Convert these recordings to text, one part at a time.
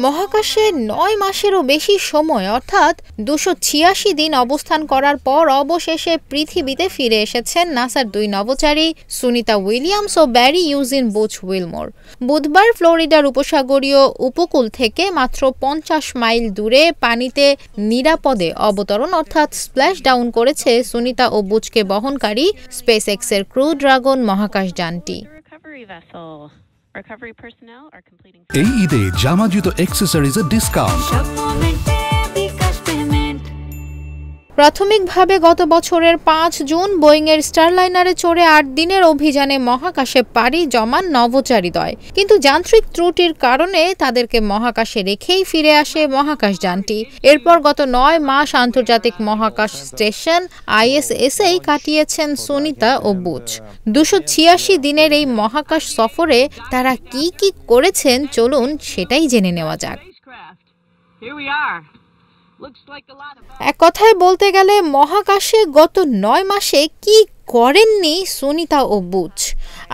মহাকাশে ৯ মাসেরও বেশি সময় অর্থাৎ ২৮৬ দিন অবস্থান করার পর অবশেষে পৃথিবীতে ফিরে এসেছেন নাসার ২ নভোচারী সুনিতা উইলিয়ামস ও ব্যারি ইউজিন বুচ উইলমোর। বুধবার ফ্লোরিডার উপসাগরীয় উপকূল থেকে মাত্র ৫০ মাইল দূরে পানিতে নিরাপদে অবতরণ অর্থাৎ স্প্ল্যাশ ডাউন করেছে সুনিতা ও বুচকে বহনকারী স্পেসএক্সের ক্রু ড্রাগন মহাকাশযানটি। এই ঈদে জামা জুতো অ্যাক্সেসরিজের ডিসকাউন্ট। প্রাথমিকভাবে গত বছরের ৫ জুন বোয়িংয়ের স্টারলাইনারে চড়ে ৮ দিনের অভিযানে মহাকাশে পাড়ি জমান নভোচারীদ্বয়, কিন্তু যান্ত্রিক ত্রুটির কারণে তাদেরকে মহাকাশে রেখেই ফিরে আসে মহাকাশযানটি। এরপর গত ৯ মাস আন্তর্জাতিক মহাকাশ স্টেশন ISS-এই কাটিয়েছেন সুনিতা ও বুচ। ২৮৬ দিনের এই মহাকাশ সফরে তারা কি কি করেছেন চলুন সেটাই জেনে নেওয়া যাক। এক কথায় বলতে গেলে মহাকাশে গত ৯ মাসে কি করেননি সুনিতা ও বুচ।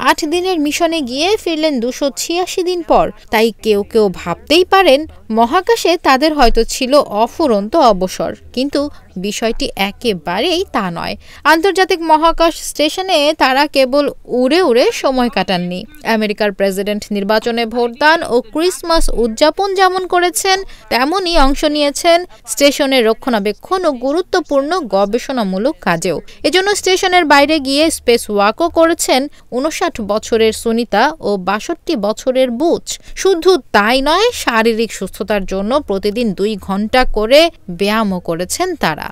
৮ দিনের মিশনে গিয়ে ফিরলেন ২৮৬ দিন পর। তাই কেউ কেউ ভাবতেই পারেন মহাকাশে তাদের হয়তো ছিল অফুরন্ত অবসর, কিন্তু বিষয়টি একেবারেই তা নয়। আন্তর্জাতিক মহাকাশ স্টেশনে তারা কেবল উড়ে উড়ে সময় কাটাননি। আমেরিকার প্রেসিডেন্ট নির্বাচনে ভোটদান ও ক্রিসমাস উদযাপন যেমন করেছেন, তেমনই অংশ নিয়েছেন স্টেশনের রক্ষণাবেক্ষণ ও গুরুত্বপূর্ণ গবেষণামূলক কাজেও। এজন্য স্টেশনের বাইরে গিয়ে স্পেস ওয়াকও করেছেন ৫৯ বছরের সুনিতা ও ৬২ বছরের বুচ। শুধু তাই নয়, শারীরিক সুস্থতার জন্য প্রতিদিন ২ ঘন্টা করে ব্যায়ামও করেছেন তারা।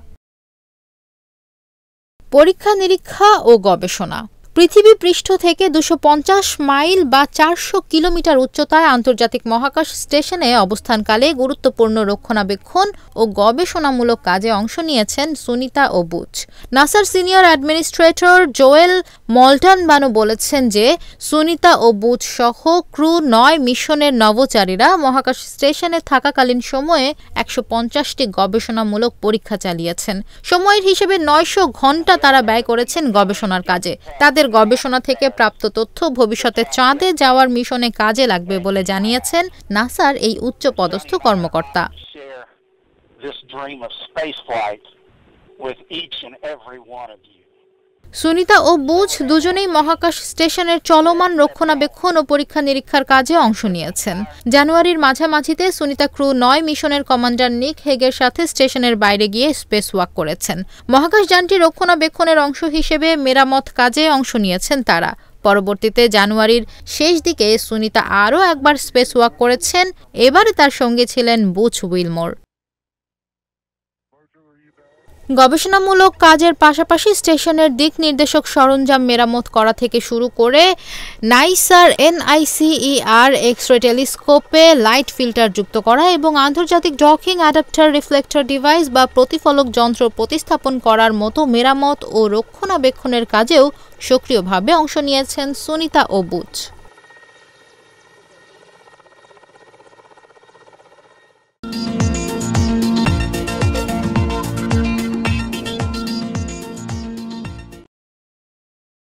পরীক্ষা নিরীক্ষা ও গবেষণা। পৃথিবী পৃষ্ঠ থেকে ২৫০ মাইল বা ৪০০ কিলোমিটার উচ্চতায় আন্তর্জাতিক মহাকাশ স্টেশনে অবস্থানকালে গুরুত্বপূর্ণ রক্ষণাবেক্ষণ ও গবেষণামূলক কাজে অংশ নিয়েছেন সুনিতা ও বুচ। নাসার সিনিয়র অ্যাডমিনিস্ট্রেটর জোয়েল মল্টনবানো বলেছেন যে সুনিতা ও বুচ সহ ক্রু ৯ মিশনের নভোচারীরা মহাকাশ স্টেশনে থাকাকালীন সময়ে ১৫০টি গবেষণামূলক পরীক্ষা চালিয়েছেন। সময়ের হিসেবে ৯০০ ঘন্টা তারা ব্যয় করেছেন গবেষণার কাজে। তাদের গবেষণা থেকে প্রাপ্ত তথ্য ভবিষ্যতে চাঁদে যাওয়ার মিশনে কাজে লাগবে বলে জানিয়েছেন নাসার এই উচ্চপদস্থ কর্মকর্তা। সুনিতা ও বুচ দুজনেই মহাকাশ স্টেশনের চলমান রক্ষণাবেক্ষণ ও পরীক্ষা নিরীক্ষার কাজে অংশ নিয়েছেন। জানুয়ারির মাঝামাঝিতে সুনিতা ক্রু ৯ মিশনের কমান্ডার নিক হেগের সাথে স্টেশনের বাইরে গিয়ে স্পেস ওয়াক করেছেন। মহাকাশযানটি রক্ষণাবেক্ষণের অংশ হিসেবে মেরামত কাজে অংশ নিয়েছেন তারা। পরবর্তীতে জানুয়ারির শেষ দিকে সুনিতা আরও একবার স্পেস ওয়াক করেছেন। এবারে তার সঙ্গে ছিলেন বুচ উইলমোর। গবেষণামূলক কাজের পাশাপাশি স্টেশনের দিক নির্দেশক সরঞ্জাম মেরামত করা থেকে শুরু করে নাইসার NICER এক্স-রে টেলিস্কোপে লাইট ফিল্টার যুক্ত করা এবং আন্তর্জাতিক ডকিং অ্যাডাপ্টার রিফ্লেক্টর ডিভাইস বা প্রতিফলক যন্ত্র প্রতিস্থাপন করার মতো মেরামত ও রক্ষণাবেক্ষণের কাজেও সক্রিয়ভাবে অংশ নিয়েছেন সুনিতা ও বুচ।